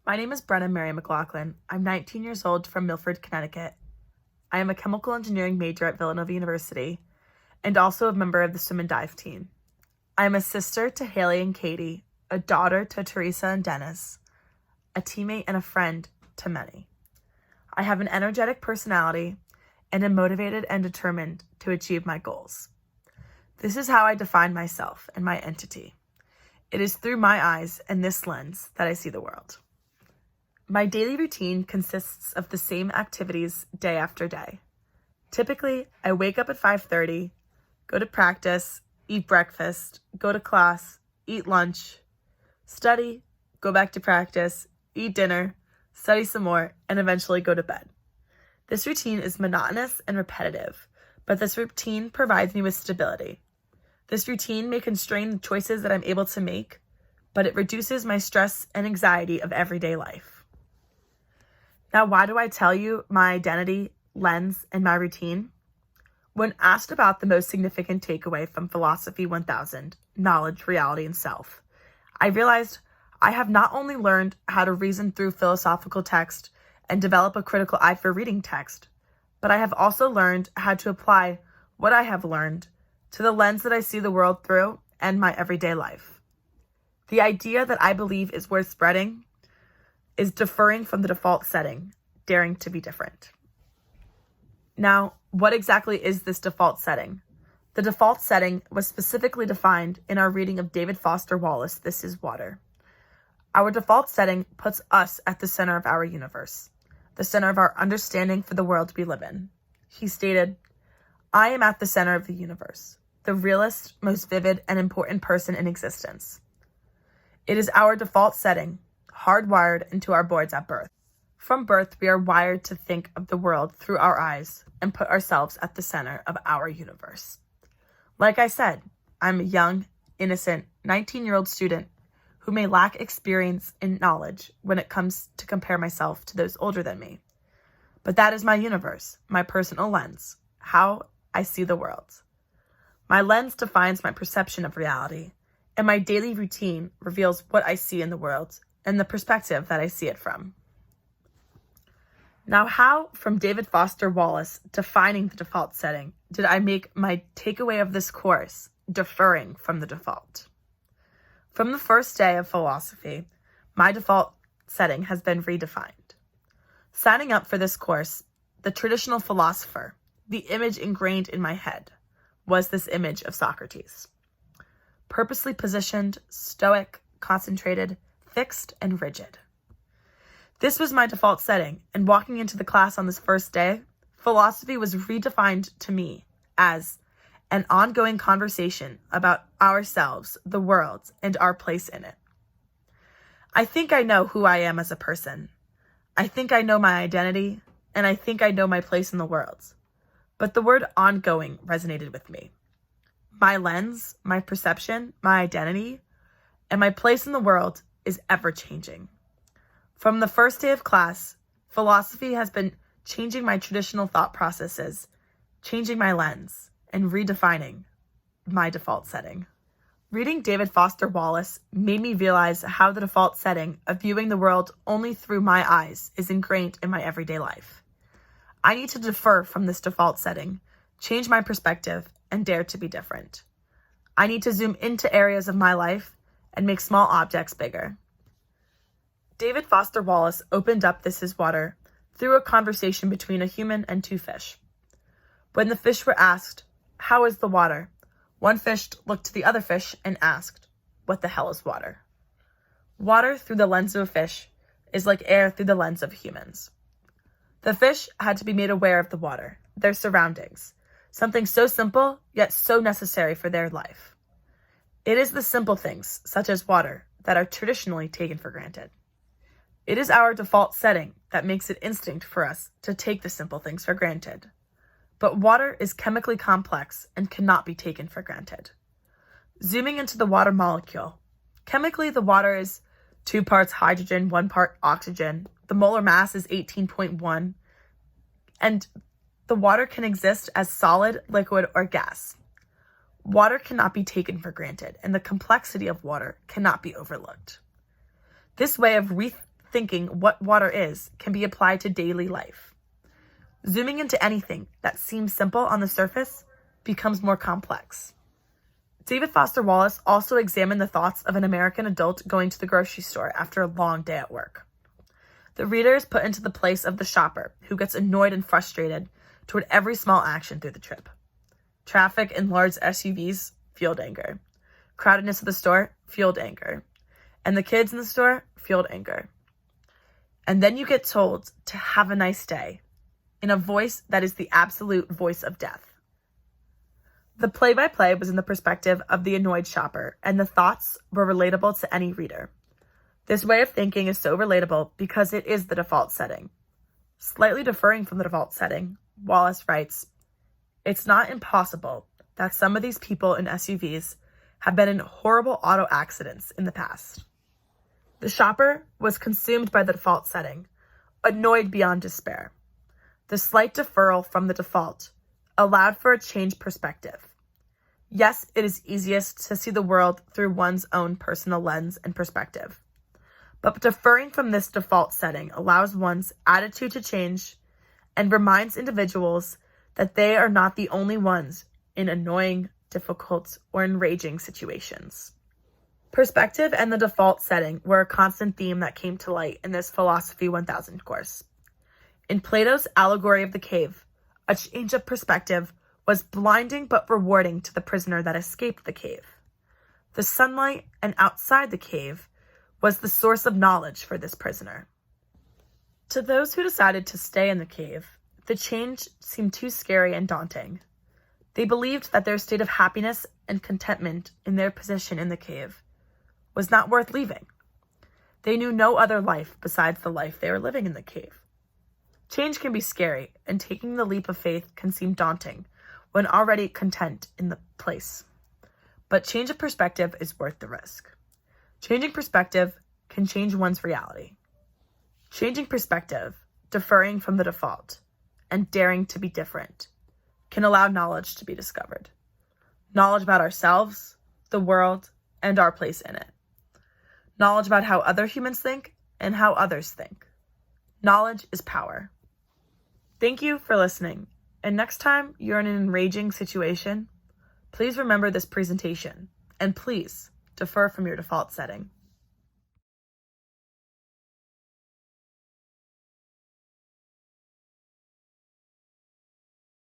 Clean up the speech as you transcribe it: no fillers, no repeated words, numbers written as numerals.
My name is Brenna Mary McLaughlin. I'm 19 years old from Milford, Connecticut. I am a chemical engineering major at Villanova University and also a member of the swim and dive team. I am a sister to Haley and Katie, a daughter to Teresa and Dennis, a teammate and a friend to many. I have an energetic personality and am motivated and determined to achieve my goals. This is how I define myself and my entity. It is through my eyes and this lens that I see the world. My daily routine consists of the same activities day after day. Typically, I wake up at 5:30, go to practice, eat breakfast, go to class, eat lunch, study, go back to practice, eat dinner, study some more, and eventually go to bed. This routine is monotonous and repetitive, but this routine provides me with stability. This routine may constrain the choices that I'm able to make, but it reduces my stress and anxiety of everyday life. Now, why do I tell you my identity, lens, and my routine? When asked about the most significant takeaway from Philosophy 1000, knowledge, reality, and self, I realized I have not only learned how to reason through philosophical text and develop a critical eye for reading text, but I have also learned how to apply what I have learned to the lens that I see the world through and my everyday life. The idea that I believe is worth spreading is deferring from the default setting, daring to be different. Now, what exactly is this default setting? The default setting was specifically defined in our reading of David Foster Wallace' This Is Water. Our default setting puts us at the center of our universe, the center of our understanding for the world we live in. He stated, "I am at the center of the universe, the realest, most vivid, and important person in existence." It is our default setting, hardwired into our boards at birth. From birth, we are wired to think of the world through our eyes and put ourselves at the center of our universe. Like I said, I'm a young, innocent, 19-year-old student who may lack experience and knowledge when it comes to compare myself to those older than me. But that is my universe, my personal lens, how I see the world. My lens defines my perception of reality, and my daily routine reveals what I see in the world and the perspective that I see it from. Now, how, from David Foster Wallace defining the default setting, did I make my takeaway of this course deferring from the default? From the first day of philosophy, my default setting has been redefined. Signing up for this course, the traditional philosopher, the image ingrained in my head, was this image of Socrates. Purposely positioned, stoic, concentrated, fixed, and rigid. This was my default setting, and walking into the class on this first day, philosophy was redefined to me as an ongoing conversation about ourselves, the world, and our place in it. I think I know who I am as a person. I think I know my identity, and I think I know my place in the world. But the word ongoing resonated with me. My lens, my perception, my identity, and my place in the world is ever-changing. From the first day of class, philosophy has been changing my traditional thought processes, changing my lens, and redefining my default setting. Reading David Foster Wallace made me realize how the default setting of viewing the world only through my eyes is ingrained in my everyday life. I need to defer from this default setting, change my perspective, and dare to be different. I need to zoom into areas of my life and make small objects bigger. David Foster Wallace opened up This Is Water through a conversation between a human and two fish. When the fish were asked, "How is the water?" one fish looked to the other fish and asked, "What the hell is water?" Water through the lens of a fish is like air through the lens of humans. The fish had to be made aware of the water, their surroundings, something so simple yet so necessary for their life. It is the simple things, such as water, that are traditionally taken for granted. It is our default setting that makes it instinct for us to take the simple things for granted. But water is chemically complex and cannot be taken for granted. Zooming into the water molecule, chemically the water is 2 parts hydrogen, 1 part oxygen. The molar mass is 18.1, and the water can exist as solid, liquid, or gas. Water cannot be taken for granted, and the complexity of water cannot be overlooked. This way of thinking what water is can be applied to daily life. Zooming into anything that seems simple on the surface becomes more complex. David Foster Wallace also examined the thoughts of an American adult going to the grocery store after a long day at work. The reader is put into the place of the shopper who gets annoyed and frustrated toward every small action through the trip. Traffic and large SUVs fueled anger. Crowdedness of the store fueled anger. And the kids in the store fueled anger. And then you get told to have a nice day in a voice that is the absolute voice of death. The play-by-play was in the perspective of the annoyed shopper, and the thoughts were relatable to any reader. This way of thinking is so relatable because it is the default setting. Slightly differing from the default setting, Wallace writes, "It's not impossible that some of these people in SUVs have been in horrible auto accidents in the past." The shopper was consumed by the default setting, annoyed beyond despair. The slight deferral from the default allowed for a changed perspective. Yes, it is easiest to see the world through one's own personal lens and perspective. But deferring from this default setting allows one's attitude to change and reminds individuals that they are not the only ones in annoying, difficult, or enraging situations. Perspective and the default setting were a constant theme that came to light in this Philosophy 1000 course. In Plato's allegory of the cave, a change of perspective was blinding but rewarding to the prisoner that escaped the cave. The sunlight and outside the cave was the source of knowledge for this prisoner. To those who decided to stay in the cave, the change seemed too scary and daunting. They believed that their state of happiness and contentment in their position in the cave was not worth leaving. They knew no other life besides the life they were living in the cave. Change can be scary, and taking the leap of faith can seem daunting when already content in the place. But change of perspective is worth the risk. Changing perspective can change one's reality. Changing perspective, deferring from the default, and daring to be different can allow knowledge to be discovered. Knowledge about ourselves, the world, and our place in it. Knowledge about how other humans think and how others think. Knowledge is power. Thank you for listening. And next time you're in an enraging situation, please remember this presentation and please defer from your default setting.